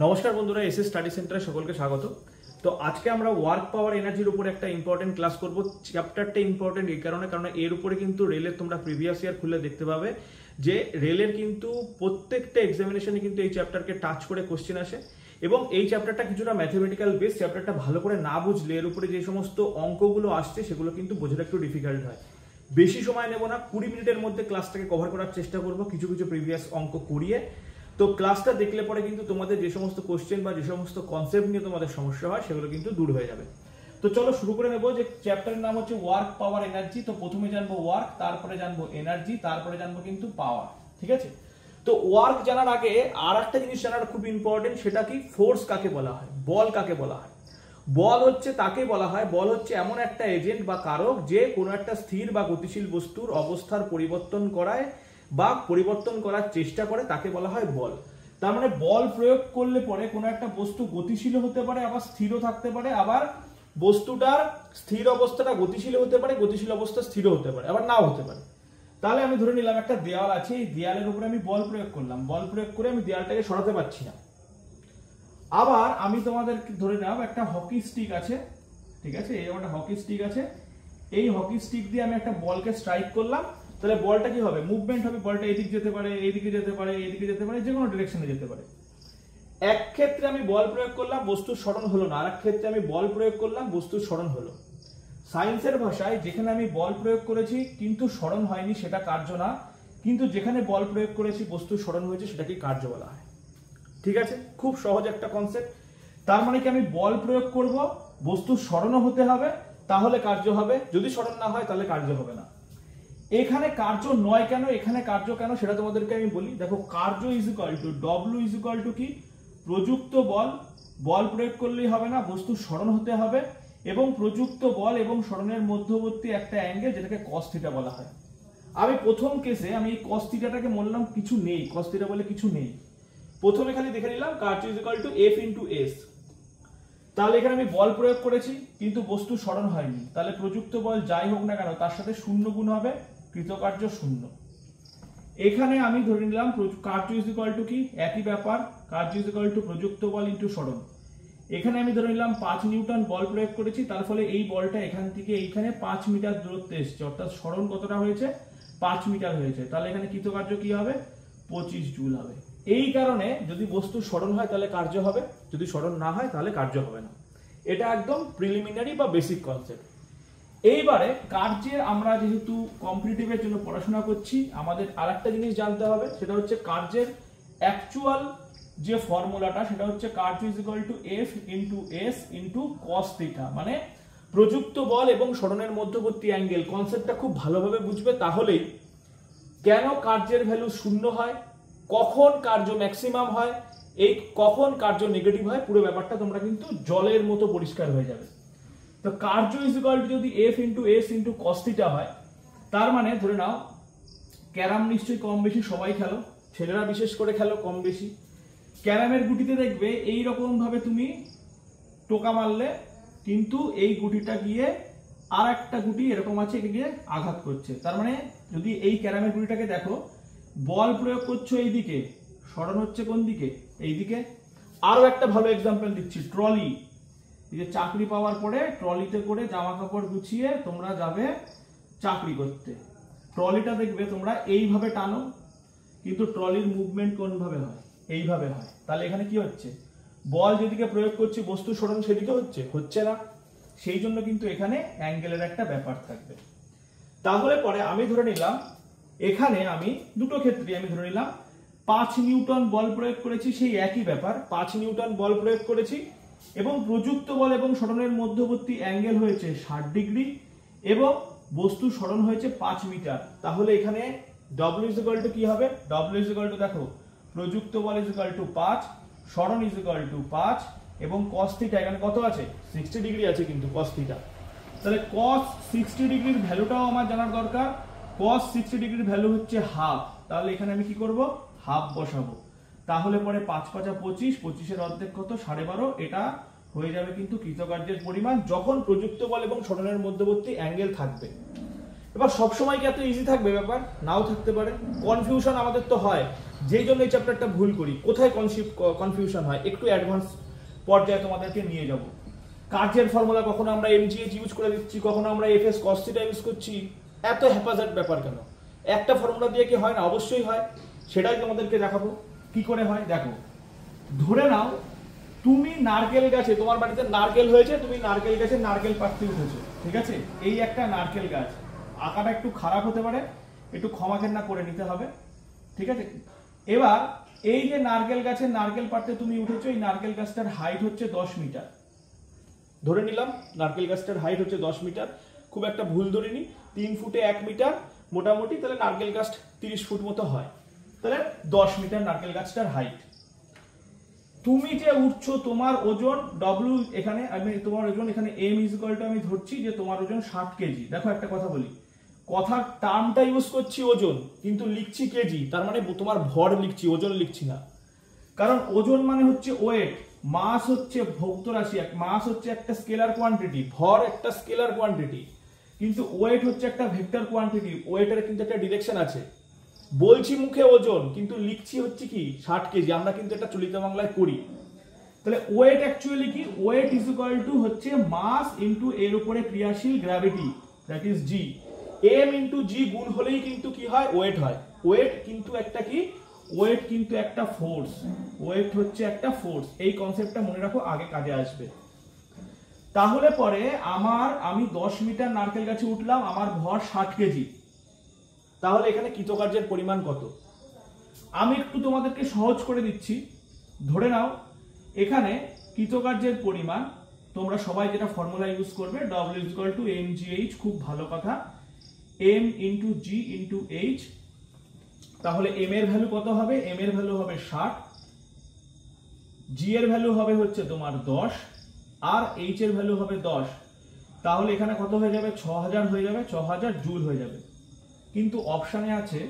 নমস্কার বন্ধুরা, SS study সেন্টারে সকলকে স্বাগত। তো আজকে আমরা ওয়ার্ক পাওয়ার এনার্জির উপরে একটা ইম্পর্টেন্ট ক্লাস করব। চ্যাপ্টারটা ইম্পর্টেন্ট এই কারণে এর উপরে কিন্তু রেলের তোমরা প্রিভিয়াস ইয়ার খুলে দেখতে পাবে যে রেলের কিন্তু প্রত্যেকটা এক্সামিনেশনে কিন্তু এই চ্যাপ্টারকে টাচ করে কোশ্চেন আসে এবং এই চ্যাপ্টারটা কিছুটা ম্যাথমেটিক্যাল বেস। চ্যাপ্টারটা ভালো করে না বুঝলে এর উপরে যে সমস্ত অঙ্কগুলো আসছে সেগুলো কিন্তু বোঝাটা একটু ডিফিকাল্ট হয়। বেশি সময় নেব না, 20 মিনিটের মধ্যে ক্লাসটাকে কভার করার চেষ্টা করব কিছু কিছু প্রিভিয়াস অঙ্ক করিয়ে। তো ক্লাসটা দেখলে পরে কিন্তু তোমাদের যে সমস্ত কোশ্চেন বা যে সমস্ত কনসেপ্ট নিয়ে তোমাদের সমস্যা হয় সেগুলো কিন্তু দূর হয়ে যাবে। তো চলো শুরু করে নেবো। যে চ্যাপ্টারের নাম হচ্ছে ওয়ার্ক পাওয়ার এনার্জি। তো প্রথমে জানবো ওয়ার্ক, তারপরে জানবো এনার্জি, তারপরে জানবো কিন্তু পাওয়ার। ঠিক আছে? তো ওয়ার্ক জানার আগে আর একটা জিনিস জানার খুব ইম্পর্টেন্ট, সেটা কি ফোর্স কাকে বলা হয়, বল কাকে বলা হয়। বল হচ্ছে তাকে বলা হয়, বল হচ্ছে এমন একটা এজেন্ট বা কারক যে কোনো একটা স্থির বা গতিশীল বস্তুর অবস্থার পরিবর্তন করায় বা পরিবর্তন করার চেষ্টা করে, তাকে বলা হয় বল। তার মানে বল প্রয়োগ করলে পরে কোনো একটা বস্তু গতিশীল হতে পারে, আবার স্থিরও থাকতে পারে, আবার বস্তুটার স্থির অবস্থাটা গতিশীল হতে পারে, গতিশীল অবস্থা স্থির হতে পারে, আবার নাও হতে পারে। তাহলে আমি ধরে নিলাম একটা দেওয়াল আছে, এই দেওয়ালের উপরে আমি বল প্রয়োগ করলাম, বল প্রয়োগ করে আমি দেওয়ালটাকে সরাতে পারছি না। আবার আমি তোমাদের ধরে নাও একটা হকি স্টিক আছে, ঠিক আছে, এই একটা হকি স্টিক আছে, এই হকি স্টিক দিয়ে আমি একটা বলকে স্ট্রাইক করলাম, তাহলে বলটা কি হবে, মুভমেন্ট হবে, বলটা এদিক যেতে পারে, এইদিকে যেতে পারে, এইদিকে যেতে পারে, যে কোনো ডিরেকশনে যেতে পারে। এক ক্ষেত্রে আমি বল প্রয়োগ করলাম, বস্তুর স্মরণ হলো না, আর এক ক্ষেত্রে আমি বল প্রয়োগ করলাম, বস্তুর স্মরণ হলো। সায়েন্সের ভাষায় যেখানে আমি বল প্রয়োগ করেছি কিন্তু স্মরণ হয়নি সেটা কার্য না, কিন্তু যেখানে বল প্রয়োগ করেছি বস্তুর স্মরণ হয়েছে সেটাকে কার্য বলা হয়। ঠিক আছে, খুব সহজ একটা কনসেপ্ট। তার মানে কি আমি বল প্রয়োগ করব, বস্তুর স্মরণও হতে হবে, তাহলে কার্য হবে, যদি স্মরণ না হয় তাহলে কার্য হবে না। এখানে কার্য নয় কেন, এখানে কার্য কেন সেটা তোমাদেরকে আমি বলি। দেখো, কার্য is equal two W is equal to কি, প্রযুক্ত বল, বল প্রয়োগ করলেই হবে না, বস্তুর স্মরণ হতে হবে, এবং প্রযুক্ত বল এবং স্মরণের মধ্যবর্তী একটা অ্যাঙ্গেল যেটাকে কস থিটা বলা হয়। আমি প্রথম কেসে আমি এই কস থিটাটাকে বললাম কিছু নেই, কস থিটা বলে কিছু নেই, প্রথমে খালি দেখে নিলাম কার্য is equal two F into S. তাহলে এখানে আমি বল প্রয়োগ করেছি কিন্তু বস্তু স্মরণ হয়নি, তাহলে প্রযুক্ত বল যাই হোক না কেন তার সাথে শূন্য গুণ হবে, কৃতকার্য শূন্য। এখানে আমি ধরে নিলাম কার্য ইজ ইকুয়াল টু কি, একই ব্যাপার, কার্য ইজ ইকুয়াল টু প্রযুক্ত বল ইন্টু স্মরণ। এখানে আমি ধরে নিলাম 5 নিউটন বল প্রয়োগ করেছি, তার ফলে এই বলটা এখান থেকে এইখানে 5 মিটার দূরত্বে এসেছে, অর্থাৎ স্মরণ কতটা হয়েছে, 5 মিটার হয়েছে। তাহলে এখানে কৃতকার্য কি হবে, 25 জুল হবে। এই কারণে যদি বস্তু স্মরণ হয় তাহলে কার্য হবে, যদি স্মরণ না হয় তাহলে কার্য হবে না। এটা একদম প্রিলিমিনারি বা বেসিক কনসেপ্ট। এইবারে কার্যের, আমরা যেহেতু কম্পিটিটিভের জন্য পড়াশোনা করছি, আমাদের আরেকটা জিনিস জানতে হবে, সেটা হচ্ছে কার্যের অ্যাকচুয়াল যে ফর্মুলাটা, সেটা হচ্ছে কার্য is equal two F into S into cos theta. মানে প্রযুক্ত বল এবং স্মরণের মধ্যবর্তী অ্যাঙ্গেল, কনসেপ্টটা খুব ভালোভাবে বুঝবে, তাহলেই কেন কার্যের ভ্যালু শূন্য হয়, কখন কার্য ম্যাক্সিমাম হয়, এই কখন কার্য নেগেটিভ হয়, পুরো ব্যাপারটা তোমরা কিন্তু জলের মতো পরিষ্কার হয়ে যাবে। তো কার্য ইজ ইকুয়াল টু যদি F into S into cos theta হয়, তার মানে ধরে নাও ক্যারাম নিশ্চয়ই কম বেশি সবাই খেলো, ছেলেরা বিশেষ করে খেলো কম বেশি। ক্যারামের গুটিতে দেখবে এই রকম ভাবে তুমি টোকা মারলে কিন্তু এই গুটিটা গিয়ে আর একটা গুটি এরকম আছে, একে গিয়ে আঘাত করছে। তার মানে যদি এই ক্যারামের গুটিটাকে দেখো, বল প্রয়োগ করছো এইদিকে, স্মরণ হচ্ছে কোন দিকে, এইদিকে। আরো একটা ভালো এক্সাম্পল দিচ্ছি, ট্রলি। এই যে চাকরি পাওয়ার পরে ট্রলিতে করে জামা কাপড় গুছিয়ে তোমরা যাবে চাকরি করতে, ট্রলিটা দেখবে তোমরা এইভাবে টানো, কিন্তু ট্রলির মুভমেন্ট কোন ভাবে হয়, এইভাবে হয়। তাহলে এখানে কি হচ্ছে, বল যেদিকে প্রয়োগ করছে বস্তু স্মরণ সেদিকে হচ্ছে না, সেই জন্য কিন্তু এখানে অ্যাঙ্গেলের একটা ব্যাপার থাকবে। তাহলে পরে আমি ধরে নিলাম এখানে আমি দুটো ক্ষেত্রে আমি ধরে নিলাম 5 নিউটন বল প্রয়োগ করেছি, সেই একই ব্যাপার, 5 নিউটন বল প্রয়োগ করেছি এবং প্রযুক্ত বল এবং স্মরণের মধ্যবর্তী অ্যাঙ্গেল হয়েছে 60 ডিগ্রি এবং বস্তু স্মরণ হয়েছে 5 মিটার। তাহলে এখানে ডব্লিউ ইজ ইকুয়াল টু কি হবে, ডব্লিউ ইজ ইকুয়াল টু দেখো, প্রযুক্ত বল ইজ ইকুয়াল টু 5, স্মরণ ইজ ইকুয়াল টু 5 এবং cos থিটা এখানে কত আছে, 60 ডিগ্রি আছে কিন্তু cos থিটা। তাহলে cos 60 ডিগ্রির ভ্যালুটাও আমার জানার দরকার। cos 60 ডিগ্রির ভ্যালু হচ্ছে হাফ, তাহলে এখানে আমি কি করব, হাফ বসাবো। তাহলে পরে 5 5 25, 25 এর অর্ধেক কত, 12.5। এটা হয়ে যাবে কিন্তু কৃতকার্যের পরিমাণ যখন প্রযুক্ত বল এবং স্মরণের মধ্যবর্তী অ্যাঙ্গেল থাকবে। এবার সবসময় কি এত ইজি থাকবে ব্যাপার, নাও থাকতে পারে, কনফিউশন আমাদের তো হয় যেই জন্য এই চ্যাপ্টারটা ভুল করি, কোথায় কনফিউশন হয়, একটু অ্যাডভান্স পর্যায়ে তোমাদেরকে নিয়ে যাব। কার্যের ফর্মুলা কখনো আমরা এমজিএইচ ইউজ করে দিচ্ছি, কখনো আমরা এফএস কস থিটা ইউজ করছি, এত হ্যাপাজার্ড ব্যাপার কেন? একটা ফর্মুলা দিয়ে কি হয় না? অবশ্যই হয়, সেটাই তোমাদেরকে দেখাবো কি করে হয়। দেখো, ধরে নাও তুমি নারকেল গাছে, তোমার বাড়িতে নারকেল হয়েছে, তুমি নারকেল গাছে নারকেল পাড়তে উঠেছো, ঠিক আছে? এই একটা নারকেল গাছ, আঁকাটা একটু খারাপ হতে পারে, একটু ক্ষমা ঘেন্না করে নিতে হবে, ঠিক আছে? এবার এই যে নারকেল গাছের নারকেল পাড়তে তুমি উঠেছো, এই নারকেল গাছটার হাইট হচ্ছে 10 মিটার, ধরে নিলাম নারকেল গাছটার হাইট হচ্ছে 10 মিটার, খুব একটা ভুল ধরিনি, 3 ফুটে 1 মিটার মোটামুটি, তাহলে নারকেল গাছ 30 ফুট মতো হয়, তাহলে 10 মিটার নারকেল গাছটার হাইট। তুমি যে উঠছো, তোমার ওজন ডব্লিউ, এখানে আমি তোমার ওজন এখানে এম ইজ ইকুয়াল টু, আমি ধরছি যে তোমার ওজন 60 কেজি। দেখো একটা কথা বলি, কথার টার্মটা ইউজ করছি ওজন, কিন্তু লিখছি কেজি, তার মানে তোমার ভর লিখছি, ওজন লিখছি না। কারণ ওজন মানে হচ্ছে ওয়েট, মাস হচ্ছে ভৌত রাশি, মাস হচ্ছে একটা স্কেলার কোয়ান্টিটি, ভর একটা স্কেলার কোয়ান্টিটি, কিন্তু ওয়েট হচ্ছে একটা ভেক্টর কোয়ান্টিটি, ওয়েটের কিন্তু একটা ডিরেকশন আছে। বলছি মুখে ওজন, কিন্তু লিখছি হচ্ছে কি 60 কেজি, আমরা কিন্তু এটা চলিত বাংলায় করি। তাহলে ওয়েট অ্যাকচুয়ালি কি? ওয়েট ইজ ইকুয়াল টু হচ্ছে মাস ইনটু এর উপরে ক্রিয়াশীল gravity, that is g. M into g গুণ হলেই কিন্তু কি হয়? ওয়েট হয়। ওয়েট কিন্তু একটা কি? ওয়েট কিন্তু একটা ফোর্স, ওয়েট হচ্ছে একটা ফোর্স। এই কনসেপ্টটা মনে রাখো, আগে কাজে আসবে। তাহলে পরে আমি 10 মিটার নারকেল গাছে উঠলাম, আমার ভর 60 কেজি, তাহলে এখানে কৃতকার্যের পরিমাণ কত? আমি একটু তোমাদেরকে সহজ করে দিচ্ছি। ধরে নাও এখানে কৃতকার্যের পরিমাণ, তোমরা সবাই যেটা ফর্মুলা ইউজ করবে, W is equal two mgh, খুব ভালো কথা, m into g into h। তাহলে m এর ভ্যালু কত হবে? m এর ভ্যালু হবে 60, g এর ভ্যালু হবে হচ্ছে তোমার 10, আর h এর ভ্যালু হবে 10। তাহলে এখানে কত হয়ে যাবে? 6000 হয়ে যাবে, 6000 জুল হয়ে যাবে। কিন্তু অপশনে আছে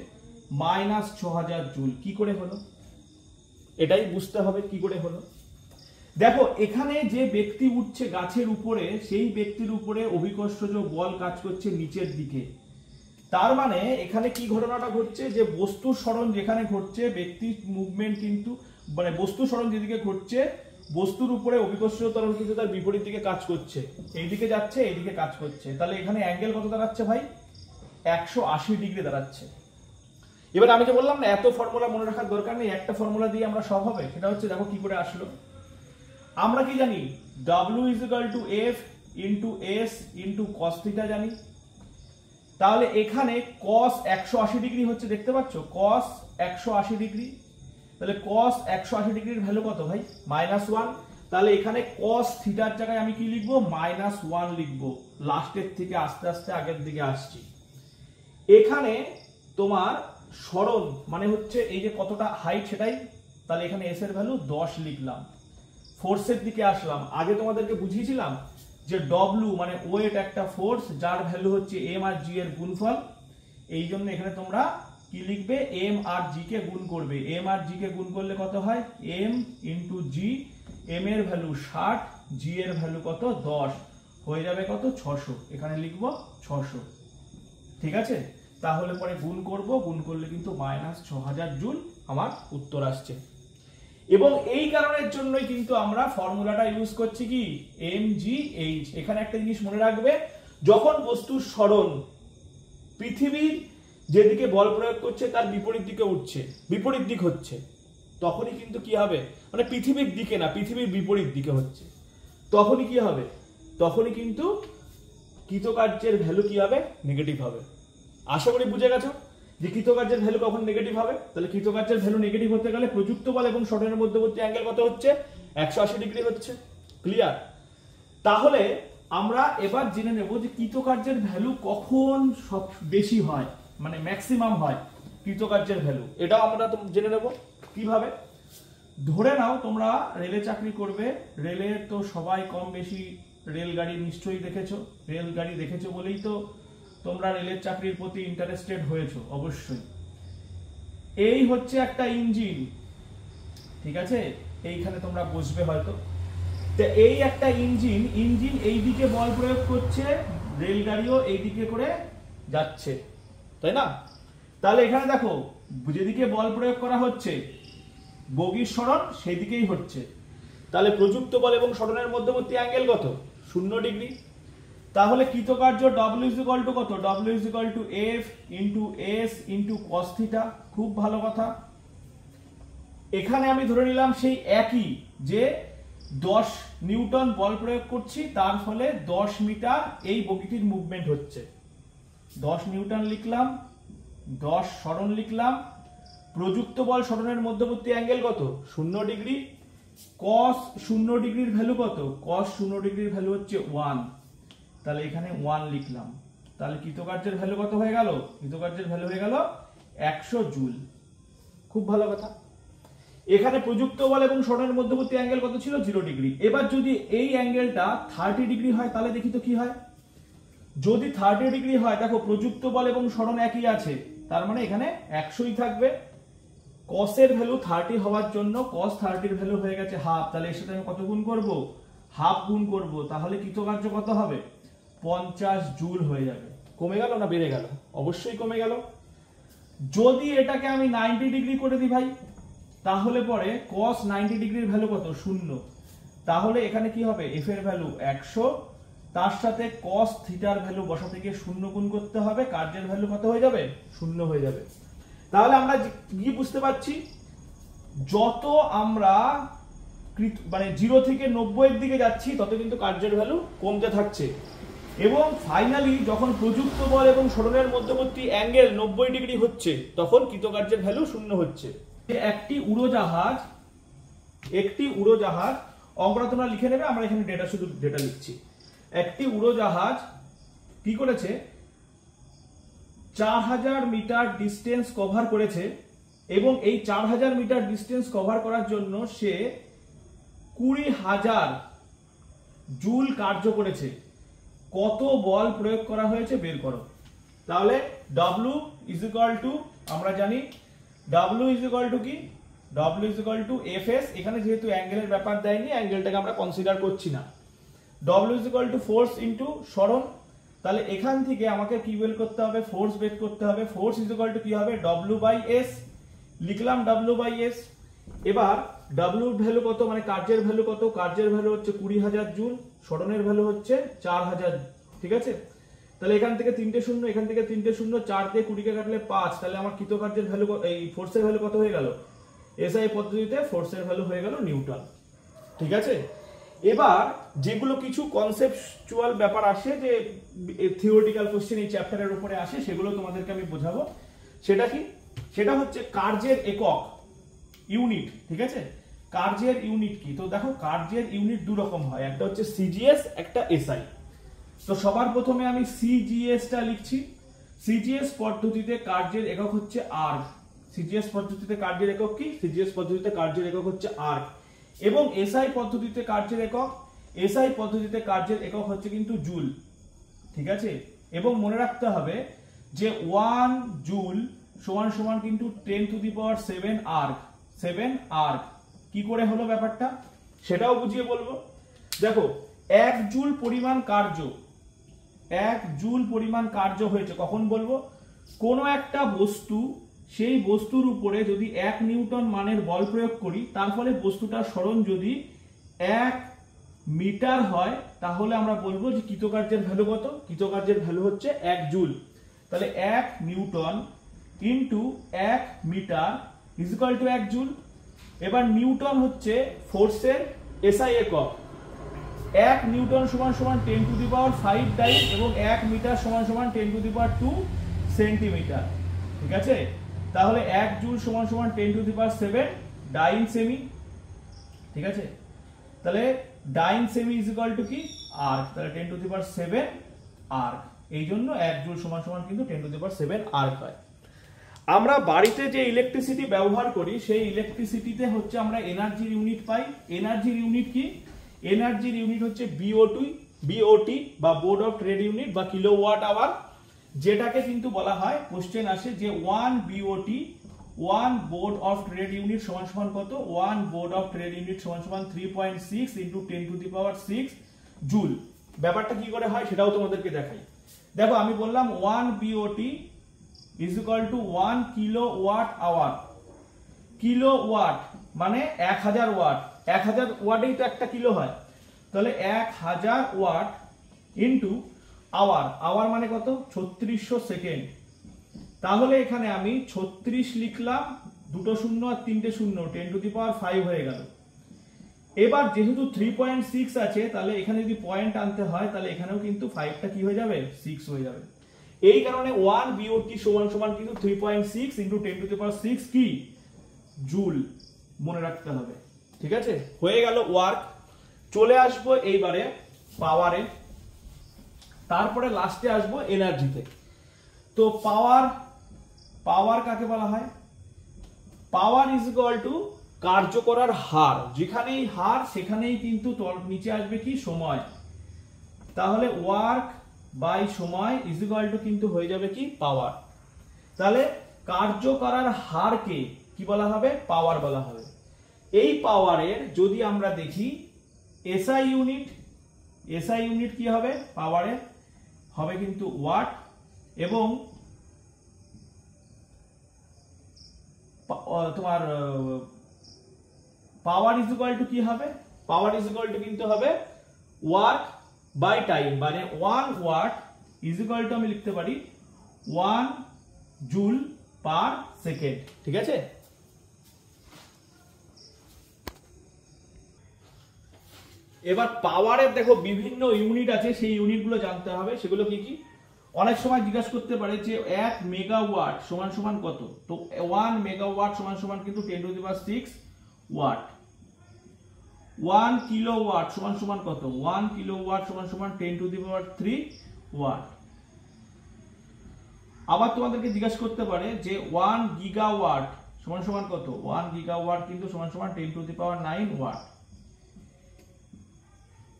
-6000 জুল। কি করে হলো? এটাই বুঝতে হবে কি করে হলো। দেখো, এখানে যে ব্যক্তি উঠছে গাছের উপরে, সেই ব্যক্তির উপরে অভিকর্ষজ বল কাজ করছে নিচের দিকে। তার মানে এখানে কি ঘটনাটা ঘটছে? যে বস্তুর সরণ যেখানে ঘটছে, ব্যক্তির মুভমেন্ট কিন্তু, মানে বস্তুর সরণ যেদিকে ঘটছে, বস্তুর উপরে অভিকর্ষজ ত্বরণ কিন্তু তার বিপরীত দিকে কাজ করছে, এইদিকে যাচ্ছে, এইদিকে কাজ করছে। তাহলে এখানে অ্যাঙ্গেল কত দাঁড়াচ্ছে ভাই? 180 ডিগ্রি দাঁড়াচ্ছে। এবার আমি যে বললাম না, এত ফর্মুলা মনে রাখার দরকার নেই, একটা ফর্মুলা দিয়ে আমরা সব হবে। সেটা হচ্ছে, দেখো কি করে আসলো। আমরা কি জানি? W is equal two F into S into cos theta জানি। তাহলে এখানে cos 180 ডিগ্রি হচ্ছে, দেখতে পাচ্ছ, cos 180 ডিগ্রি। তাহলে cos 180 ডিগ্রির ভ্যালু কত ভাই? -1। তাহলে এখানে cos থিটার জায়গায় আমি কি লিখবো? -1 লিখবো। লাস্টের থেকে আস্তে আস্তে আগের দিকে আসছি। এখানে তোমার সরণ মানে হচ্ছে এই যে কতটা হাইট সেটাই, তাহলে এখানে s এর ভ্যালু 10 লিখলাম। ফোর্সের দিকে আসলাম। আগে তোমাদেরকে বুঝিয়েছিলাম যে W মানে ওয়েট একটা ফোর্স, যার ভ্যালু হচ্ছে m আর g এর গুণফল। এই জন্য এখানে তোমরা কি লিখবে? m আর g কে গুণ করবে। m আর g কে গুণ করলে কত হয়? m into g। m এর ভ্যালু 60, g এর ভ্যালু কত? 10, হয়ে যাবে কত? 600। এখানে লিখবো 600, ঠিক আছে? তাহলে পরে গুণ করব, গুণ করলে কিন্তু -6000 জুল আমার উত্তর আসছে। এবং এই কারণের জন্যই কিন্তু আমরা ফর্মুলাটা ইউজ করছি কি? mgh। এখানে একটা জিনিস মনে রাখবে, যখন বস্তুর সরণ পৃথিবীর যেদিকে বল প্রয়োগ করছে তার বিপরীত দিকে উঠছে, বিপরীত দিক হচ্ছে, তখনই কিন্তু কি হবে? মানে পৃথিবীর দিকে না, পৃথিবীর বিপরীত দিকে হচ্ছে, তখনই কি হবে? তখনই কিন্তু কৃতকার্যের ভ্যালু কি হবে? নেগেটিভ হবে। আশা করি বুঝে গেছো যে কৃতকার্যের ভ্যালু কখন নেগেটিভ হবে। তাহলে কৃতকার্যের ভ্যালু নেগেটিভ হতে গেলে প্রযুক্ত বল এবং সরণের মধ্যবর্তী অ্যাঙ্গেল কত হচ্ছে? 180 ডিগ্রি হচ্ছে। ক্লিয়ার? তাহলে আমরা এবার জেনে নেব যে কৃতকার্যের ভ্যালু কখন সব বেশি হয়, মানে ম্যাক্সিমাম হয় কৃতকার্যের ভ্যালু। এটাও আমরা জেনে নেব কিভাবে। ধরে নাও তোমরা রেলে চাকরি করবে, রেলে তো সবাই কম বেশি রেলগাড়ি নিশ্চয়ই দেখেছো, রেলগাড়ি দেখেছো বলেই তো তোমরা রেলের চাকরির প্রতি ইন্টারেস্টেড হয়েছো অবশ্যই। এই হচ্ছে একটা ইঞ্জিন, ঠিক আছে? এইখানে তোমরা বসবে হয়তো। তো এই একটা ইঞ্জিন এই দিকে বল প্রয়োগ করছে, রেলগাড়িও এই দিকে করে যাচ্ছে, তাই না? তাহলে এখানে দেখো যেদিকে বল প্রয়োগ করা হচ্ছে বগির সরণ সেই দিকেই হচ্ছে, তাহলে প্রযুক্ত বল এবং সরণের মধ্যবর্তী অ্যাঙ্গেল কত? 0 ডিগ্রি। তাহলে কৃতকার্য W ইজ ইকুয়াল টু কত? W is equal two F into S into cos theta. খুব ভালো কথা। এখানে আমি ধরে নিলাম সেই একই যে 10 নিউটন বল প্রয়োগ করছি, তার ফলে 10 মিটার এই বগিটির মুভমেন্ট হচ্ছে। 10 নিউটন লিখলাম, 10 সরণ লিখলাম। প্রযুক্ত বল সরণের মধ্যবর্তী অ্যাঙ্গেল কত? 0 ডিগ্রি। cos 0 ডিগ্রির ভ্যালু কত? cos 0 ডিগ্রির ভ্যালু হচ্ছে 1। তাহলে এখানে 1 লিখলাম। তাহলে কৃতকার্যের ভ্যালু কত হয়ে গেল? কৃতকার্যের ভ্যালু হয়ে গেল 100 জুল। খুব ভালো কথা। এখানে প্রযুক্ত বল এবং সরণের মধ্যবর্তী অ্যাঙ্গেল কত ছিল? 0 ডিগ্রি। এবার যদি এই অ্যাঙ্গেলটা 30 ডিগ্রি হয় তাহলে দেখি তো কি হয়। যদি 30 ডিগ্রি হয়, দেখো প্রযুক্ত বল এবং সরণ একই আছে, তার মানে এখানে 100ই থাকবে। cos এর ভ্যালু 30 হওয়ার জন্য cos 30 এর ভ্যালু হয়ে গেছে হাফ। তাহলে এর সাথে আমি কত গুণ করব? হাফ গুণ করব। তাহলে কৃতকার্য কত হবে? 50 জুল হয়ে যাবে। কমে গেল না বেড়ে গেল? অবশ্যই কমে গেল। যদি এটাকে আমি 90 ডিগ্রি করে দিই ভাই, তাহলে পরে cos 90 ডিগ্রির ভ্যালু কত? 0। তাহলে এখানে কি হবে? f এর ভ্যালু 100, তার সাথে cos থিটার ভ্যালু বসাতে গিয়ে 0 গুণ করতে হবে, কার্যের ভ্যালু কত হয়ে যাবে? 0 হয়ে যাবে। তাহলে আমরা কি বুঝতে পারছি? যত আমরা মানে 0 থেকে 90 এর দিকে যাচ্ছি তত কিন্তু কার্যের ভ্যালু কমতে থাকছে, এবং ফাইনালি যখন প্রযুক্ত বল এবং সরণের মধ্যবর্তী অ্যাঙ্গেল 90 ডিগ্রি হচ্ছে তখন কৃতকার্যের ভ্যালু 0 হচ্ছে। একটি উড়োজাহাজ অঙ্কটা তোমরা লিখে নেবে, আমরা এখানে শুধু ডেটা লিখছি। একটি উড়োজাহাজ কি করেছে? 4000 মিটার ডিস্টেন্স কভার করেছে, এবং এই 4000 মিটার ডিস্টেন্স কভার করার জন্য সে 20,000 জুল কার্য করেছে। কত বল প্রয়োগ করা হয়েছে বের করো। তাহলে W ইজ ইকুয়াল টু, আমরা জানি W ইজ ইকুয়াল টু কি? W is equal two Fs। এখানে যেহেতু অ্যাঙ্গেলের ব্যাপার দেয়নি, অ্যাঙ্গেলটাকে আমরা কনসিডার করছি না। W is equal to force into সরণ। তাহলে এখান থেকে আমাকে কি বের করতে হবে? ফোর্স বের করতে হবে। ফোর্স ইজ ইকুয়াল টু কি হবে? W by S। লিখলাম W বাই S। এবার W এর ভ্যালু কত, মানে কার্যের ভ্যালু কত? কার্যের ভ্যালু হচ্ছে 20,000 জুল, সরণের ভ্যালু হচ্ছে 4000। ঠিক আছে? তাহলে এখান থেকে 3টে শূন্য, এখান থেকে 3টে শূন্য, 4 দিয়ে 20 কে কাটলে 5। তাহলে আমার কৃতকার্যের ভ্যালু, এই ফোর্সের ভ্যালু কত হয়ে গেল? এসআই পদ্ধতিতে ফোর্সের ভ্যালু হয়ে গেল নিউটন। ঠিক আছে? এবার যেগুলো কিছু কনসেপচুয়াল ব্যাপার আসে, যে থিওরিটিক্যাল কোশ্চেন এই চ্যাপ্টারের উপরে আসে, সেগুলো তোমাদেরকে আমি বোঝাবো। সেটা কি? সেটা হচ্ছে কার্যের একক, ইউনিট। ঠিক আছে? কার্যের ইউনিট কি? তো দেখো কার্যের ইউনিট দু রকম হয়, একটা হচ্ছে সিজিএস, একটা এসআই। তো সবার প্রথমে আমি সিজিএস টা লিখছি। সিজিএস পদ্ধতিতে কার্যের একক হচ্ছে আর্ক। সিজিএস পদ্ধতিতে কার্যের একক কি? সিজিএস পদ্ধতিতে কার্যের একক হচ্ছে আর্ক। এবং এসআই পদ্ধতিতে কার্যের একক, এসআই পদ্ধতিতে কার্যের একক হচ্ছে কিন্তু জুল। ঠিক আছে? এবং মনে রাখতে হবে যে 1 জুল সমান সমান কিন্তু 10⁷ আর্ক। 7 আর্ক। কি করে হলো ব্যাপারটা সেটাও বুঝিয়ে বলবো। দেখো 1 জুল পরিমাণ কার্য, 1 জুল পরিমাণ কার্য হয়েছে কখন বলবো? কোন একটা বস্তু, সেই বস্তুর উপরে যদি 1 নিউটন মানের বল প্রয়োগ করি, তার ফলে বস্তুটার সরণ যদি 1 মিটার হয়, তাহলে আমরা বলবো যে কৃতকার্যের ভ্যালু কত? কৃতকার্যের ভ্যালু হচ্ছে 1 জুল। তাহলে 1 newton into 1 metre is equal to 1 joule. এবার নিউটন হচ্ছে ফোর্সের এসআই একক। 1 নিউটন সমান সমান 10⁵ ডাইন, এবং 1 মিটার সমান সমান 10⁵2 সেন্টিমিটার। ঠিক আছে? তাহলে 1 জুল সমান সমান 10⁷ ডাইন সেমি। ঠিক আছে? তাহলে ডাইন সেমি ইজ ইকুয়াল টু কি? আর্ক। তাহলে 10⁷ আর্ক। এই জন্য 1 জুল সমান সমান কিন্তু 10⁷ আর্ক হয়। আমরা বাড়িতে যে ইলেকট্রিসিটি ব্যবহার করি, সেই ইলেকট্রিসিটিতে হচ্ছে আমরা এনার্জির ইউনিট পাই। এনার্জির ইউনিট কি? এনার্জির ইউনিট হচ্ছে বিওটি বা বোর্ড অফ ট্রেড ইউনিট বা কিলোওয়াট আওয়ার, যেটাকে কিন্তু বলা হয়, কোশ্চেন আসে যে 1 BOT 1 board of trade unit সমান সমান কত? 1 বোর্ড অফ ট্রেড ইউনিট সমান সমান 3.6 ইন্টু 10⁶ জুল। ব্যাপারটা কি করে হয় সেটাও তোমাদেরকে দেখাই। দেখো আমি বললাম 1 BOT is equal to 1 kilowatt hour. Kilowatt মানে 1000 ওয়াট, 1000 ওয়াটেই তো একটা কিলো হয়, তাহলে 1000 ওয়াট ইন্টু আওয়ার, আওয়ার মানে কত 3600 সেকেন্ড। তাহলে এখানে আমি 36 লিখলাম, দুটো শূন্য আর তিনটে শূন্য, 10 টু দি পাওয়ার 5 হয়ে গেল। এবার যেহেতু 3.6 আছে, তাহলে এখানে যদি পয়েন্ট আনতে হয় তাহলে এখানেও কিন্তু 5টা কি হয়ে যাবে 6 হয়ে যাবে। এই কারণে 1 BOT সমান সমান কিন্তু 3.6 ইনটু 10 টু দি পাওয়ার 6 কি জুল, মনে রাখতে হবে। ঠিক আছে, হয়ে গেল ওয়ার্ক। চলে আসবো এইবারে পাওয়ারে, তারপরে লাস্টে আসবো এনার্জিতে। তো পাওয়ার, পাওয়ার কাকে বলা হয়? পাওয়ার ইজ ইকুয়াল টু কার্য করার হার, যেখানেই হার সেখানেই কিন্তু নিচে আসবে কি সময়। তাহলে ওয়ার্ক বাই সময় ইজ ইকুয়াল টু কিন্তু হয়ে যাবে কি পাওয়ার। তাহলে কার্য করার হারকে কি বলা হবে? পাওয়ার বলা হবে। এই পাওয়ারের যদি আমরা দেখি এসআই ইউনিট, এসআই ইউনিট কি হবে পাওয়ারের? হবে কিন্তু ওয়াট, এবং তোমার পাওয়ার ইজ ইকুয়াল টু কি হবে? পাওয়ার ইজ ইকুয়াল টু কিন্তু হবে ওয়ার্ক বাই টাইম, মানে 1 ওয়াট ইজ ইকুয়াল টু আমি লিখতে পারি 1 জুল পার সেকেন্ড। ঠিক আছে, এবার পাওয়ারের দেখো বিভিন্ন ইউনিট আছে, সেই ইউনিটগুলো জানতে হবে। সেগুলো কি কি? অনেক সময় জিজ্ঞাসা করতে পারে যে 1 মেগাওয়াট সমান সমান কত, তো 1 মেগাওয়াট সমান সমান কিন্তু 10 to the power 6 watt. 1 kilowatt সমান সমান কত? 1 কিলোওয়াট সমান সমান 10 টু দি পাওয়ার 3 ওয়াট। আবার তোমাদেরকে জিজ্ঞাসা করতে পারে যে 1 গিগাওয়াট সমান সমান কত? 1 গিগাওয়াট কিন্তু সমান সমান 10 to the power 9 watt.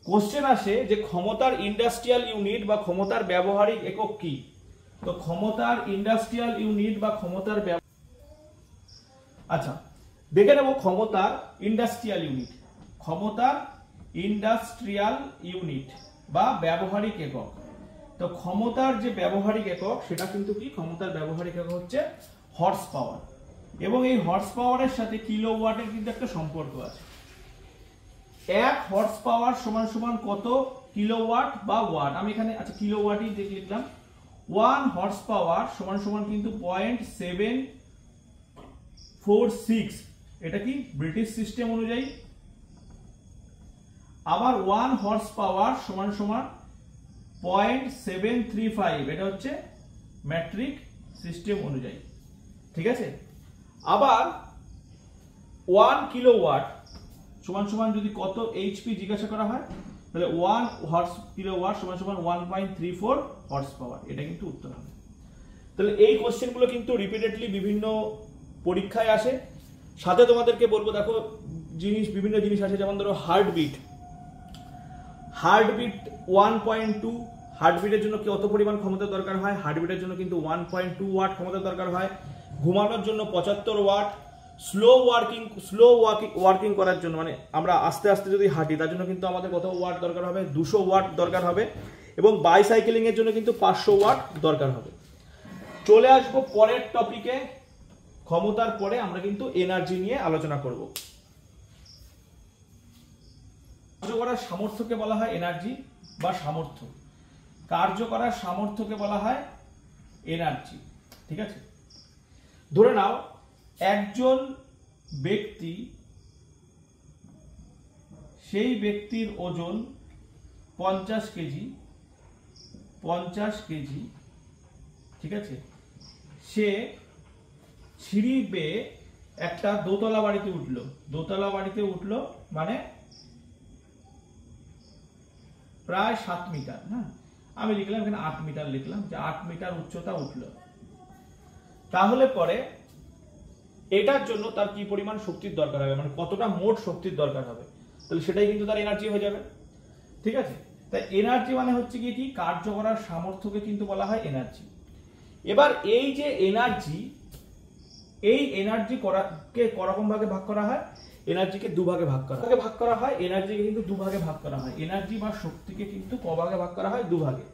Question আসে যে ক্ষমতার ইন্ডাস্ট্রিয়াল ইউনিট বা ক্ষমতার ব্যবহারিক একক কি? তো ক্ষমতার ইন্ডাস্ট্রিয়াল ইউনিট বা ক্ষমতার, আচ্ছা দেখে নেব ক্ষমতার ইন্ডাস্ট্রিয়াল ইউনিট। ক্ষমতার ইন্ডাস্ট্রিয়াল ইউনিট বা ব্যবহারিক একক। তো ক্ষমতার যে ব্যবহারিক একক সেটা কিন্তু কি? ক্ষমতার ব্যবহারিক একক হচ্ছে হর্স পাওয়ার, এবং এই হর্স পাওয়ারের সাথে কিলোওয়াটের কিন্তু একটা সম্পর্ক আছে। 1 হর্স পাওয়ার সমান সমান কত কিলোওয়াট বা ওয়াট? আমি এখানে আচ্ছা কিলোওয়াটই লিখলাম। 1 হর্স পাওয়ার সমান সমান কিন্তু 0.746, এটা কি ব্রিটিশ সিস্টেম অনুযায়ী। আবার 1 হর্স পাওয়ার সমান সমান 0.735, এটা হচ্ছে মেট্রিক সিস্টেম অনুযায়ী। ঠিক আছে, আবার 1 কিলোওয়াট সমান সমান যদি কত এইচপি জিজ্ঞাসা করা হয়, তাহলে 1 হর্স কিলোওয়াট সমান সমান 1.34 হর্স পাওয়ার, এটা কিন্তু উত্তর হবে। তাহলে এই কোশ্চেনগুলো কিন্তু রিপিটেডলি বিভিন্ন পরীক্ষায় আসে। সাথে তোমাদেরকে বলবো দেখো বিভিন্ন জিনিস আছে, যেমন ধরো হার্টবিট, হার্টবিট 1.2, হার্টবিটের জন্য কত পরিমাণ ক্ষমতা দরকার হয়? হার্টবিটের জন্য কিন্তু 1.2 ওয়াট ক্ষমতা দরকার হয়। ঘুমানোর জন্য 75 ওয়াট। স্লো ওয়ার্কিং করার জন্য, মানে আমরা আস্তে আস্তে যদি হাঁটি তার জন্য কিন্তু আমাদের কত ওয়াট দরকার হবে? 200 ওয়াট দরকার হবে। এবং বাইসাইকেলিং এর জন্য কিন্তু 500 ওয়াট দরকার হবে। চলে আসবো পরের টপিকে, ক্ষমতার পরে আমরা কিন্তু এনার্জি নিয়ে আলোচনা করব। কার্য করার সামর্থ্যকে বলা হয় এনার্জি বা সামর্থ্য। কার্য করার সামর্থ্যকে বলা হয় এনার্জি। ঠিক আছে, ধরে নাও একজন ব্যক্তি, সেই ব্যক্তির ওজন 50 কেজি, 50 কেজি। ঠিক আছে, সে সিঁড়ি বেয়ে একটা দোতলা বাড়িতে উঠলো, দোতলা বাড়িতে উঠলো মানে প্রায় 7 মিটার। হ্যাঁ, আমি লিখলাম এখানে 8 মিটার লিখলাম, যে 8 মিটার উচ্চতা উঠলো। তাহলে পরে এটার জন্য তার কি পরিমাণ শক্তির দরকার হবে, মানে কতটা মোট শক্তির দরকার হবে, তাহলে সেটাই কিন্তু তার এনার্জি হয়ে যাবে। ঠিক আছে, তাই এনার্জি মানে হচ্ছে কি কার্য করার সামর্থ্যকে কিন্তু বলা হয় এনার্জি। এবার এই যে এনার্জি, এই এনার্জি কে করকম ভাগে ভাগ করা হয়? এনার্জিকে দুভাগে ভাগ করা হয়। এনার্জিকে কিন্তু দুভাগে ভাগ করা হয়। এনার্জি বা শক্তিকে কিন্তু কভাগে ভাগ করা হয়? দুভাগে।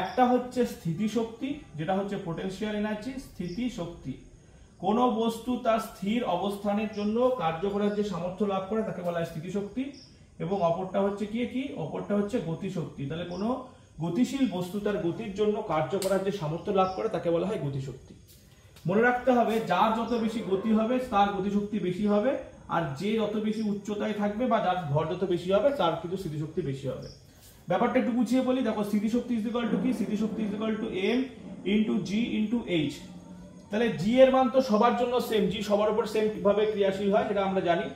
একটা হচ্ছে স্থিতিশক্তি, যেটা হচ্ছে পোটেনশিয়াল এনার্জি, স্থিতিশক্তি। কোন বস্তু তার স্থির অবস্থানের জন্য কার্য করার যে সামর্থ্য লাভ করে তাকে বলা হয় স্থিতিশক্তি। এবং অপরটা হচ্ছে কি অপরটা হচ্ছে গতিশক্তি। তাহলে কোনো গতিশীল বস্তু তার গতির জন্য কার্য করার যে সামর্থ্য লাভ করে তাকে বলা হয় গতিশক্তি। মনে রাখতে হবে যার যত বেশি গতি হবে তার গতিশক্তি বেশি হবে, আর যে যত বেশি উচ্চতায় থাকবে বা যার ভর যত বেশি হবে তার কিন্তু স্থিতিশক্তি বেশি হবে। ব্যাপারটা একটু বুঝিয়ে বলি, দেখো স্থিতিশক্তি ইজ ইকুয়াল টু কি, স্থিতিশক্তি is equal to m into g into h। তাহলে g এর মান তো সবার জন্য সেম, g সবার উপর সেম ভাবে ক্রিয়াশীল হয় সেটা আমরা জানি,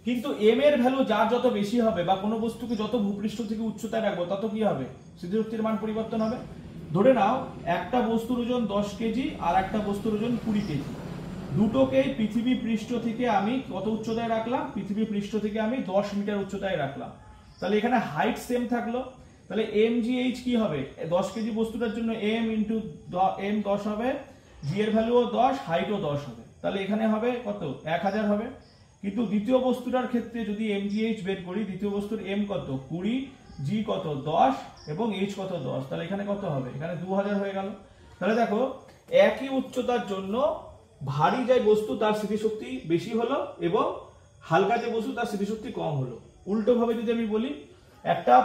কিন্তু m এর ভ্যালু যার যত বেশি হবে বা কোনো বস্তুকে যত ভূপৃষ্ঠ থেকে উচ্চতায় রাখবো তত কি হবে, স্থিতিশক্তির মান পরিবর্তন হবে। ধরে নাও একটা বস্তুর ওজন 10 কেজি আর একটা বস্তুর ওজন 20 কেজি, দুটোকেই পৃথিবী পৃষ্ঠ থেকে আমি কত উচ্চতায় রাখলাম, পৃথিবী পৃষ্ঠ থেকে আমি 10 মিটার উচ্চতায় রাখলাম। তাহলে এখানে হাইট সেম থাকলো, তাহলে mgh কি হবে, 10 কেজি বস্তুটার জন্য m ইনটু m 10 হবে, g এর ভ্যালুও 10, হাইটও 10 হবে। তাহলে এখানে হবে কত, 1000 হবে। কিন্তু দ্বিতীয় বস্তুটার ক্ষেত্রে যদি mgh বের করি, দ্বিতীয় বস্তুর m কত 20, g কত 10 এবং h কত 10, তাহলে এখানে কত হবে, এখানে 2000 হয়ে গেল। তাহলে দেখো একই উচ্চতার জন্য ভারী যে বস্তু তার স্থিতিশক্তি বেশি হলো এবং হালকা যে বস্তু তার স্থিতিশক্তি কম হলো। উল্টো ভাবে যদি আমি বলি, একটা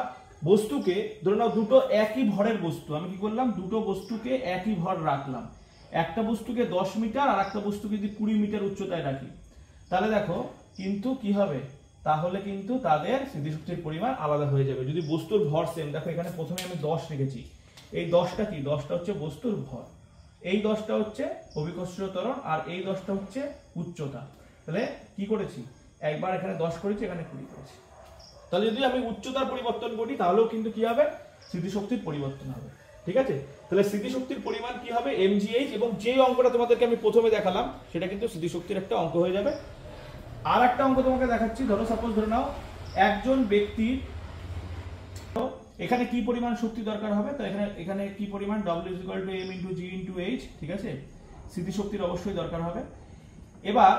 বস্তুকে ধরে নাও দুটো একই ভরের বস্তু, আমি কি করলাম, দুটো বস্তুকে একই ভর রাখলাম, একটা বস্তুকে 10 মিটার আর একটা বস্তুকে যদি 20 মিটার উচ্চতায় রাখি, তাহলে দেখো কিন্তু কি হবে, তাহলে কিন্তু তাদের স্থিতিশক্তির পরিমাণ আলাদা হয়ে যাবে। যদি বস্তুর ভর সেম, দেখো এখানে প্রথমে আমি 10 রেখেছি, এই 10টা কি, 10টা হচ্ছে বস্তুর ভর, এই 10টা হচ্ছে অভিকর্ষীয় ত্বরণ আর এই 10টা হচ্ছে উচ্চতা। তাহলে কি করেছি, একবার এখানে 10 করেছি, এখানে 20 করেছি। তাহলে যদি আমি উচ্চতার পরিবর্তন করি তাহলেও কিন্তু কি হবে, স্থিতিশক্তির পরিবর্তন হবে। ঠিক আছে, তাহলে স্থিতিশক্তির পরিমাণ কি হবে mgh, এবং যে অঙ্কটা তোমাদেরকে আমি প্রথমে দেখালাম সেটা কিন্তু স্থিতিশক্তির একটা অঙ্ক হয়ে যাবে। আর একটা অঙ্ক তোমাকে দেখাচ্ছি, ধরো সাপোজ ধরে নাও একজন ব্যক্তির এখানে কি পরিমাণ শক্তি দরকার হবে, তো এখানে কি পরিমাণ, w = m × g × h। ঠিক আছে, স্থিতিশক্তির অবশ্যই দরকার হবে। এবার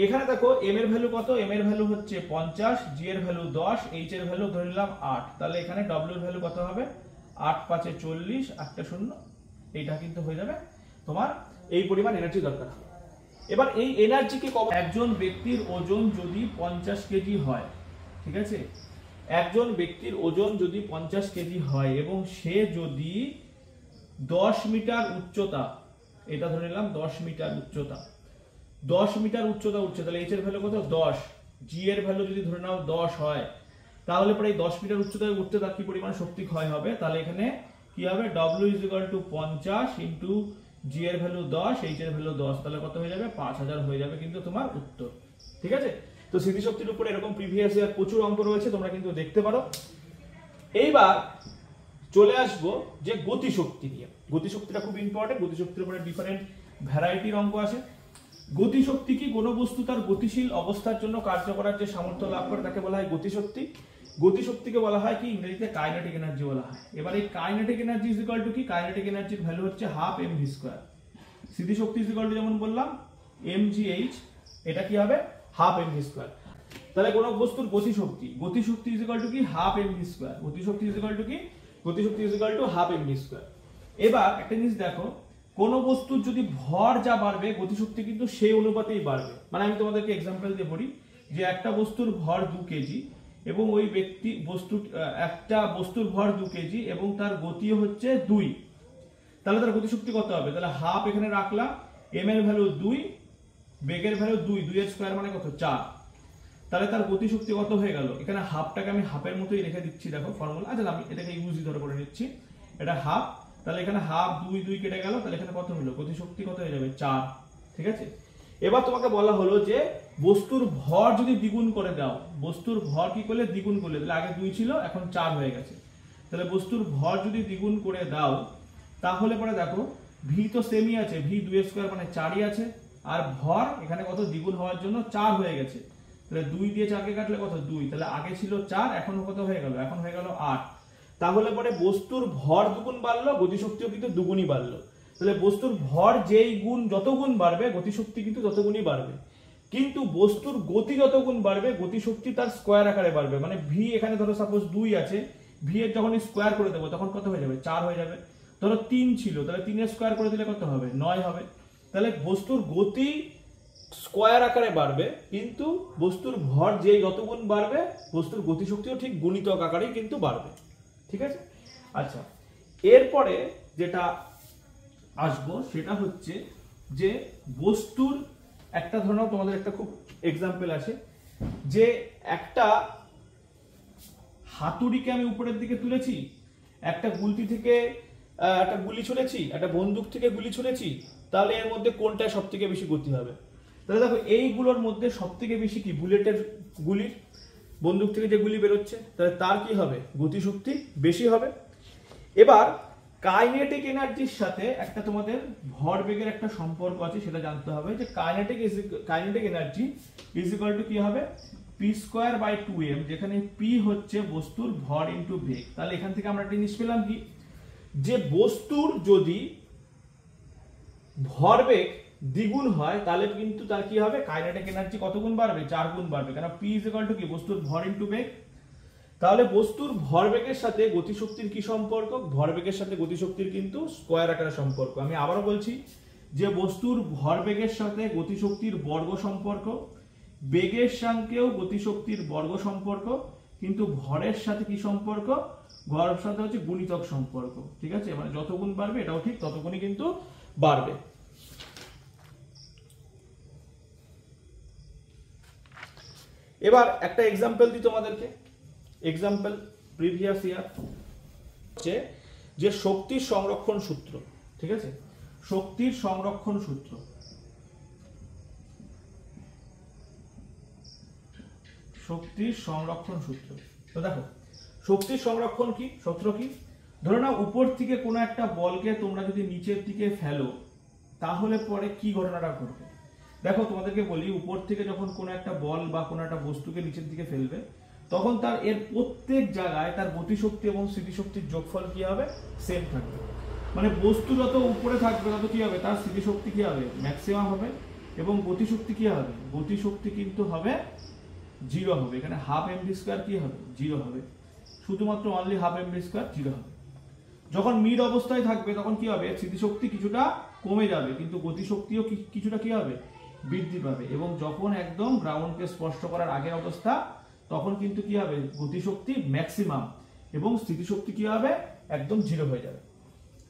এখানে দেখো m এর ভ্যালু কত, m এর ভ্যালু হচ্ছে 50, g এর ভ্যালু 10, h এর ভ্যালু ধরে নিলাম 8, তাহলে এখানে w এর ভ্যালু কত হবে, 8 × 5 = 40, 8টা 0, এইটা কিন্তু হয়ে যাবে তোমার এই পরিমাণ এনার্জি দরকার হবে। এবার এই এনার্জিকে একজন ব্যক্তির ওজন যদি 50 কেজি হয়, ঠিক আছে, একজন ব্যক্তির ওজন যদি 50 কেজি হয় এবং সে যদি 10 মিটার উচ্চতা, এটা ধরে নিলাম 10 মিটার উচ্চতা, 10 মিটার উচ্চতা উঠছে, তাহলে h এর ভ্যালু কত 10, g এর ভ্যালু যদি ধরে নাও 10 হয়, তাহলে পরে এই 10 মিটার উচ্চতায় উঠতে তার কি পরিমাণ শক্তি ক্ষয় হবে, তাহলে এখানে কি হবে, w = 50 × g এর ভ্যালু 10, h এর ভ্যালু 10, তাহলে কত হয়ে যাবে, 5000 হয়ে যাবে কিন্তু তোমার উত্তর। ঠিক আছে, তো স্থিতিশক্তির উপরে এরকম প্রিভিয়াস ইয়ার প্রচুর অঙ্ক রয়েছে, তোমরা কিন্তু দেখতে পারো। এইবার চলে আসবো যে গতিশক্তি নিয়ে। গতিশক্তিটা খুব ইম্পর্টেন্ট, গতিশক্তির উপরে ডিফারেন্ট ভ্যারাইটির অঙ্ক আছে। গতিশক্তি কি, কোনো বস্তু তার গতিশীল অবস্থার জন্য কার্য করার যে সামর্থ্য লাভ করে তাকে বলা হয় গতিশক্তি। গতিশক্তিকে বলা হয় কি, ইংরেজিতে কাইনেটিক এনার্জি বলা হয়। এবার এই kinetic energy is equal to কি, কাইনেটিক এনার্জির ভ্যালু হচ্ছে 1/2 mv²। স্থিতিশক্তি ইজ ইকুয়াল টু যেমন বললাম mgh, এটা কি হবে 1/2 mv²। তাহলে কোন বস্তুর গতিশক্তি, গতিশক্তি ইজ ইকুয়াল টু কি 1/2 mv², গতিশক্তি ইজ ইকুয়াল টু কি, গতিশক্তি ইজ ইকুয়াল টু 1/2 mv²। এবার একটা জিনিস দেখো, কোন বস্তুর যদি ভর যা বাড়বে গতিশক্তি কিন্তু সেই অনুপাতেই বাড়বে। মানে আমি তোমাদেরকে এক্সাম্পল দিয়ে বলি, যে একটা বস্তুর ভর 2 কেজি এবং ওই একটা বস্তুর ভর 2 কেজি এবং তার গতি হচ্ছে 2, তাহলে তার গতিশক্তি কত হবে, তাহলে 1/2 এখানে রাখলাম, m এর ভ্যালু 2, বেগের ভ্যালু 2, 2 এর স্কয়ার মানে কত 4, তাহলে তার গতিশক্তি কত হয়ে গেল, এখানে হাফটাকে আমি হাফের মতোই রেখে দিচ্ছি, দেখো ফর্মুলা, আচ্ছা আমি এটাকে ইউজি ধরে করে নিচ্ছি, এটা হাফ, তাহলে এখানে হাফ 2 2 কেটে গেল, তাহলে এখানে কত হলো, গতিশক্তি কত হয়ে যাবে 4। ঠিক আছে, এবার তোমাকে বলা হলো যে বস্তুর ভর যদি দ্বিগুণ করে দাও, বস্তুর ভর কি করলে দ্বিগুণ করলে, তাহলে আগে 2 ছিল এখন 4 হয়ে গেছে, তাহলে বস্তুর ভর যদি দ্বিগুণ করে দাও তাহলে পরে দেখো v তো সেমই আছে, v 2 এর স্কয়ার মানে 4ই আছে, আর ভর এখানে কত দ্বিগুণ হওয়ার জন্য 4 হয়ে গেছে, তাহলে 2 দিয়ে 4 কে কাটলে কত 2, তাহলে আগে ছিল 4 এখন কত হয়ে গেল, এখন হয়ে গেল 8। তাহলে পরে বস্তুর ভর দুগুণ বাড়লো, গতিশক্তিও কিন্তু দুগুণই বাড়লো। তাহলে বস্তুর ভর যেই গুণ যত গুণ বাড়বে গতিশক্তি কিন্তু তত গুণই বাড়বে, কিন্তু বস্তুর গতি যত গুণ বাড়বে গতিশক্তি তার স্কয়ার আকারে বাড়বে। মানে v এখানে ধরো সাপোজ 2 আছে, ভি এর যখন স্কোয়ার করে দেবো তখন কত হয়ে যাবে, 4 হয়ে যাবে। ধরো 3 ছিল, তাহলে 3 এর স্কোয়ার করে দিলে কত হবে, 9 হবে। তাহলে বস্তুর গতি স্কোয়ার আকারে বাড়বে, কিন্তু বস্তুর ভর যেই যত গুণ বাড়বে বস্তুর গতিশক্তিও ঠিক গুণিতক আকারেই কিন্তু বাড়বে। ঠিক আছে। আচ্ছা, এরপরে যেটা আসবো সেটা হচ্ছে যে বস্তুর একটা ধরো তোমাদের একটা খুব এক্সাম্পল আছে, যে একটা হাতুড়িকে আমি উপরের দিকে তুলেছি, একটা গুলতি থেকে একটা গুলি ছুড়েছি, একটা বন্দুক থেকে গুলি ছুড়েছি, তাহলে এর মধ্যে কোনটা সব থেকে বেশি গতি হবে? তাহলে দেখো এইগুলোর মধ্যে সব থেকে বেশি কি, বুলেটের গুলির, বন্দুক থেকে যে গুলি বেরোচ্ছে, তাহলে তার কি হবে, গতিশক্তি বেশি হবে। এবার কাইনেটিক এনার্জির সাথে একটা তোমাদের ভরবেগের একটা সম্পর্ক আছে, সেটা জানতে হবে যে kinetic energy is equal to কি হবে, পি স্কোয়ার বাই 2m, যেখানে পি হচ্ছে বস্তুর ভর ইনটু বেগ। তাহলে এখান থেকে আমরা একটা জিনিস পেলাম কি, যে বস্তুর যদি ভরবেগ দ্বিগুণ হয় তাহলে কিন্তু তার কি হবে, কাইনেটিক এনার্জি কত গুণ বাড়বে, 4 গুণ বাড়বে, কারণ পি ইজ ইকুয়াল টু কি, বস্তুর ভর ইনটু বেগ। তাহলে বস্তুর ভরবেগের সাথে গতিশক্তির কি সম্পর্ক, ভরবেগের সাথে গতিশক্তির কিন্তু স্কোয়ার আকারে সম্পর্ক। আমি আবারও বলছি যে বস্তুর ভরবেগের সাথে গতিশক্তির বর্গ সম্পর্ক, বেগের সঙ্গেও গতিশক্তির বর্গ সম্পর্ক, কিন্তু ভরের সাথে কি সম্পর্ক, ভরের সাথে হচ্ছে গুণিতক সম্পর্ক। ঠিক আছে, মানে যত গুণ বাড়বে এটাও ঠিক তত গুণই কিন্তু বাড়বে। এবার একটা এক্সাম্পল দিই তোমাদেরকে, এক্সাম্পল প্রিভিয়াস ইয়ার হচ্ছে যে শক্তির সংরক্ষণ সূত্র। ঠিক আছে, শক্তির সংরক্ষণ সূত্র, শক্তির সংরক্ষণ সূত্র। তো দেখো শক্তির সংরক্ষণ কি, সূত্র কি, ধরো না উপর থেকে কোনো একটা বলকে তোমরা যদি নিচের দিকে ফেলো তাহলে পরে কি ঘটনাটা ঘটবে। দেখো তোমাদেরকে বলি, উপর থেকে যখন কোনো একটা বল বা কোনো একটা বস্তুকে নিচের দিকে ফেলবে তখন তার এর প্রত্যেক জায়গায় তার গতিশক্তি এবং স্থিতিশক্তির যোগফল কি হবে, সেম থাকবে। মানে বস্তু যত উপরে থাকবে তত কি হবে, তার স্থিতিশক্তি কি হবে, ম্যাক্সিমাম হবে, এবং গতিশক্তি কি হবে, গতিশক্তি কিন্তু হবে 0 হবে। এখানে হাফ mv স্কয়ার কি হবে, 0 হবে, শুধুমাত্র অনলি হাফ mv স্কয়ার 0 হবে। যখন মিড অবস্থায় থাকবে তখন কি হবে, স্থিতিশক্তি কিছুটা কমে যাবে, কিন্তু গতিশক্তিও কিছুটা কি হবে, বৃদ্ধি পাবে। এবং যখন একদম গ্রাউন্ডকে স্পর্শ করার আগের অবস্থা তখন কিন্তু কি হবে, গতিশক্তি ম্যাক্সিমাম এবং স্থিতিশক্তি কি হবে, একদম 0 হয়ে যাবে।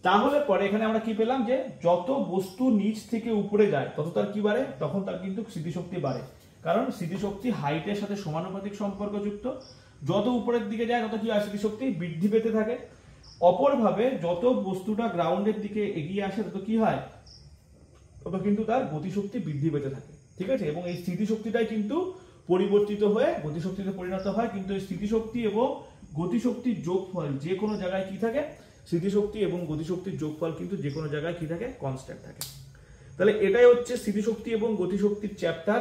তাহলে পরে এখানে আমরা কি পেলাম, যে যত বস্তু নিচ থেকে উপরে যায় তত তার কি বাড়ে, তখন তার কিন্তু স্থিতিশক্তি বাড়ে, কারণ স্থিতিশক্তি হাইটের সাথে সমানুপাতিক সম্পর্কযুক্ত। যত উপরের দিকে যায় তত কি হয়, স্থিতিশক্তি বৃদ্ধি পেতে থাকে। অপরভাবে যত বস্তুটা গ্রাউন্ডের দিকে এগিয়ে আসে তত কি হয়, তত কিন্তু তার গতিশক্তি বৃদ্ধি পেতে থাকে। ঠিক আছে, এবং এই স্থিতিশক্তিটাই কিন্তু পরিবর্তিত হয়ে গতিশক্তিতে পরিণত হয়, কিন্তু এই স্থিতিশক্তি এবং গতিশক্তির যোগফল যে কোনো জায়গায় কি থাকে, স্থিতিশক্তি এবং গতিশক্তির যোগফল কিন্তু যে কোনো জায়গায় কি থাকে, কনস্ট্যান্ট থাকে। তাহলে এটাই হচ্ছে স্থিতিশক্তি এবং গতিশক্তির চ্যাপ্টার।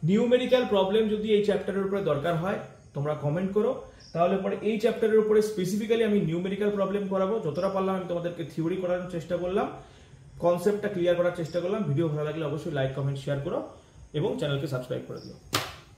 নিউমেরিক্যাল প্রবলেম যদি এই চ্যাপ্টারের উপরে দরকার হয় তোমরা কমেন্ট করো, তাহলে পরে এই চ্যাপ্টারের উপরে স্পেসিফিক্যালি আমি নিউমেরিক্যাল প্রবলেম করাবো। যতটা পারলাম আমি তোমাদেরকে থিওরি করানোর চেষ্টা করলাম, কনসেপ্টটা ক্লিয়ার করার চেষ্টা করলাম। ভিডিও ভালো লাগলে অবশ্যই লাইক, কমেন্ট, শেয়ার করো এবং চ্যানেলকে সাবস্ক্রাইব করে দিও।